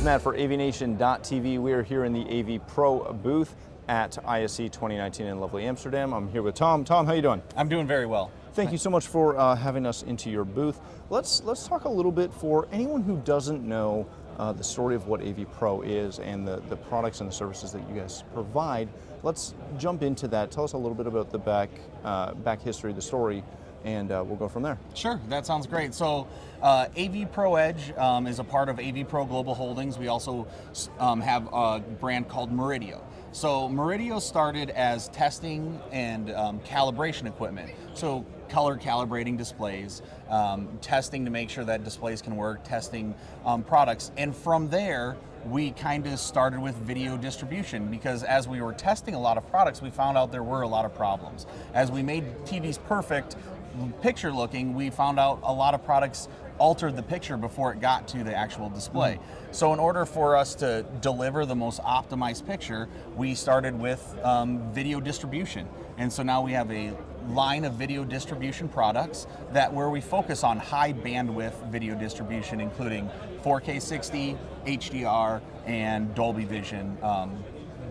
Matt for AVNation.tv. We are here in the AVPro booth at ISE 2019 in lovely Amsterdam. I'm here with Tom. Tom, how you doing? I'm doing very well. Thank you so much for having us into your booth. Let's talk a little bit for anyone who doesn't know the story of what AVPro is and the products and the services that you guys provide. Let's jump into that. Tell us a little bit about the back history, the story, and we'll go from there. Sure, that sounds great. So AVPro Edge is a part of AVPro Global Holdings. We also have a brand called Meridio. So Meridio started as testing and calibration equipment. So color calibrating displays, testing to make sure that displays can work, testing products. And from there, we kind of started with video distribution because as we were testing a lot of products, we found out there were a lot of problems. As we made TVs perfect, picture looking, we found out a lot of products altered the picture before it got to the actual display. Mm-hmm. So in order for us to deliver the most optimized picture, we started with video distribution. And so now we have a line of video distribution products where we focus on high bandwidth video distribution, including 4K 60, HDR, and Dolby Vision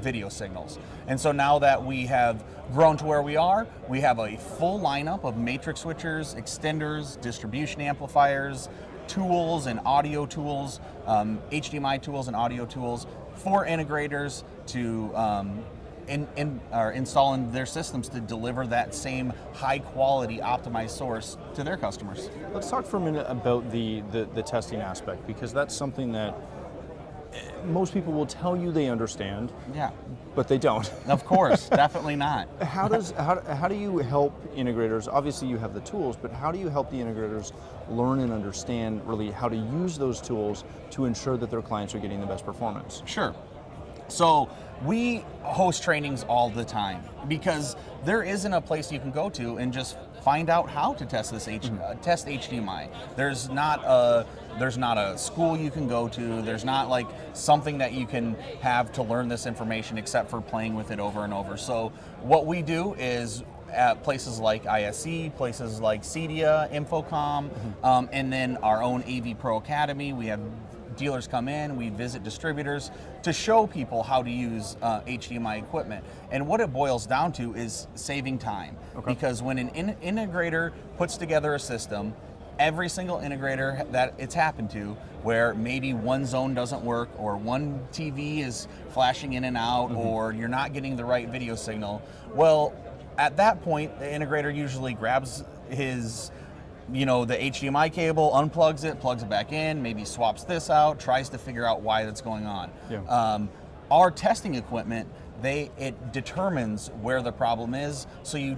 video signals. And so now that we have grown to where we are, we have a full lineup of matrix switchers, extenders, distribution amplifiers, tools and audio tools, HDMI tools and audio tools for integrators to install in their systems to deliver that same high quality optimized source to their customers. Let's talk for a minute about the testing aspect, because that's something that most people will tell you they understand, yeah, but they don't. Of course, definitely not. How do you help integrators? Obviously you have the tools, but how do you help the integrators learn and understand really how to use those tools to ensure that their clients are getting the best performance? Sure. So we host trainings all the time because there isn't a place you can go to and just find out how to test this test HDMI. There's not a school you can go to. There's not like something that you can have to learn this information except for playing with it over and over. So what we do is at places like ISE, places like CEDIA, Infocom, and then our own AVPro Academy. We have dealers come in, we visit distributors to show people how to use HDMI equipment. And what it boils down to is saving time. Okay. Because when an integrator puts together a system, every single integrator that it's happened to, where maybe one zone doesn't work or one TV is flashing in and out, or you're not getting the right video signal, well, at that point, the integrator usually grabs the HDMI cable, unplugs it, plugs it back in, maybe swaps this out, tries to figure out why that's going on. Yeah. Our testing equipment, it determines where the problem is, so you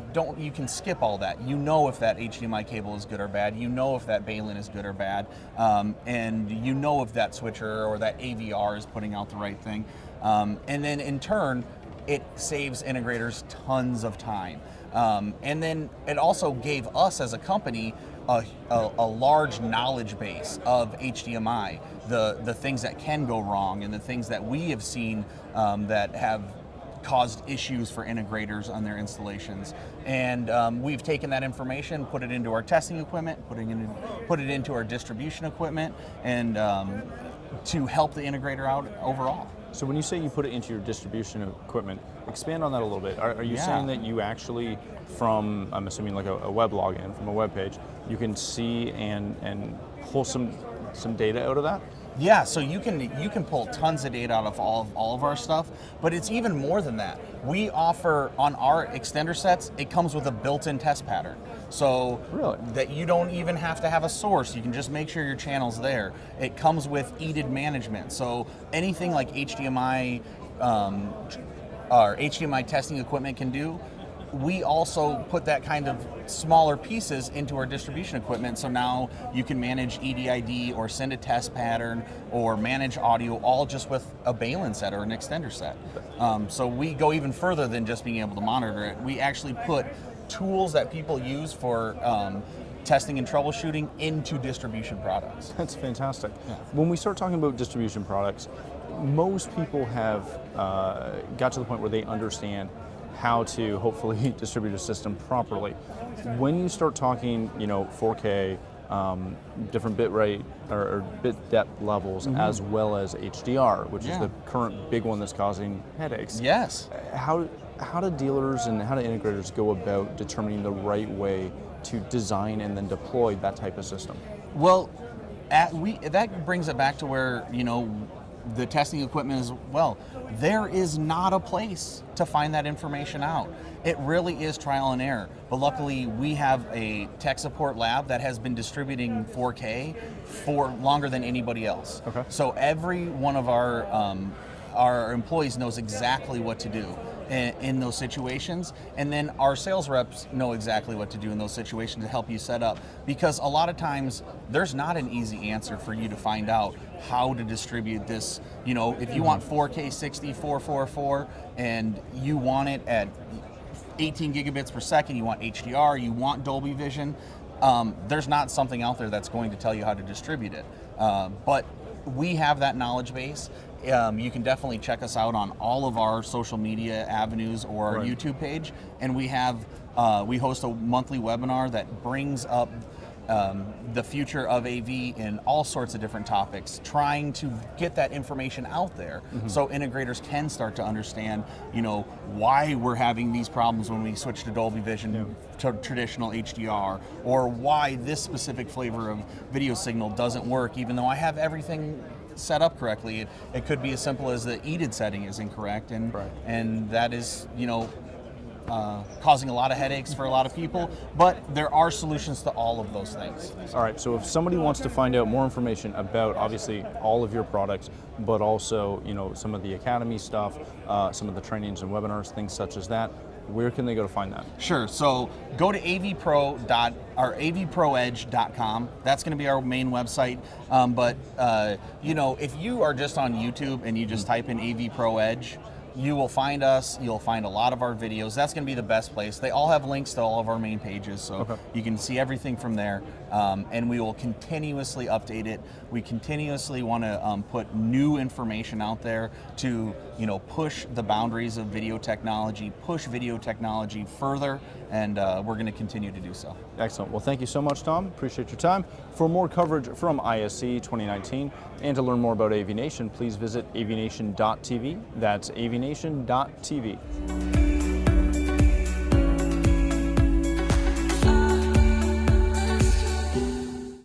can skip all that. You know if that HDMI cable is good or bad, you know if that baling is good or bad, and you know if that switcher or that AVR is putting out the right thing. And then in turn, it saves integrators tons of time. And then it also gave us as a company a large knowledge base of HDMI, the things that can go wrong and the things that we have seen that have caused issues for integrators on their installations. And we've taken that information, put it into our testing equipment, put it into our distribution equipment, and to help the integrator out overall. So when you say you put it into your distribution equipment, expand on that a little bit. Are you saying that you actually, from, I'm assuming like a web login, from a web page, you can see and pull some data out of that? Yeah, so you can pull tons of data out of all of our stuff, but it's even more than that. We offer, on our extender sets, it comes with a built-in test pattern. So really? That you don't even have to have a source, you can just make sure your channel's there. It comes with EDID management, so anything like HDMI, our HDMI testing equipment can do, we also put that kind of smaller pieces into our distribution equipment, so now you can manage EDID or send a test pattern or manage audio all just with a baling set or an extender set. So we go even further than just being able to monitor it. We actually put tools that people use for testing and troubleshooting into distribution products. That's fantastic. Yeah. When we start talking about distribution products, most people have got to the point where they understand how to hopefully distribute a system properly. When you start talking, 4K, different bit rate or bit depth levels, as well as HDR, which is the current big one that's causing headaches. Yes. How do dealers and how do integrators go about determining the right way to design and then deploy that type of system? Well, that brings it back to where, the testing equipment as well. There is not a place to find that information out. It really is trial and error. But luckily, we have a tech support lab that has been distributing 4K for longer than anybody else. Okay. So every one of our employees knows exactly what to do in those situations, and then our sales reps know exactly what to do in those situations to help you set up, because a lot of times there's not an easy answer for you to find out how to distribute this. If you want 4K 60 444 and you want it at 18 gigabits per second, you want HDR, you want Dolby Vision, there's not something out there that's going to tell you how to distribute it, but we have that knowledge base. You can definitely check us out on all of our social media avenues or our YouTube page, and we host a monthly webinar that brings up the future of AV in all sorts of different topics, trying to get that information out there so integrators can start to understand, why we're having these problems when we switch to Dolby Vision to traditional HDR, or why this specific flavor of video signal doesn't work, even though I have everything set up correctly. It could be as simple as the EDID setting is incorrect, and that is, causing a lot of headaches for a lot of people, but there are solutions to all of those things. All right, so if somebody wants to find out more information about obviously all of your products, but also some of the Academy stuff, some of the trainings and webinars, things such as that, where can they go to find that? Sure. So go to avproedge.com. That's going to be our main website. But if you are just on YouTube and you just type in AVPro Edge, you will find us. You'll find a lot of our videos. That's going to be the best place. They all have links to all of our main pages, so you can see everything from there. And we will continuously update it. We continuously want to put new information out there to push the boundaries of video technology, push video technology further, and we're going to continue to do so. Excellent. Well, thank you so much, Tom. Appreciate your time. For more coverage from ISE 2019 and to learn more about AVNation, please visit avnation.tv. That's avnation.tv.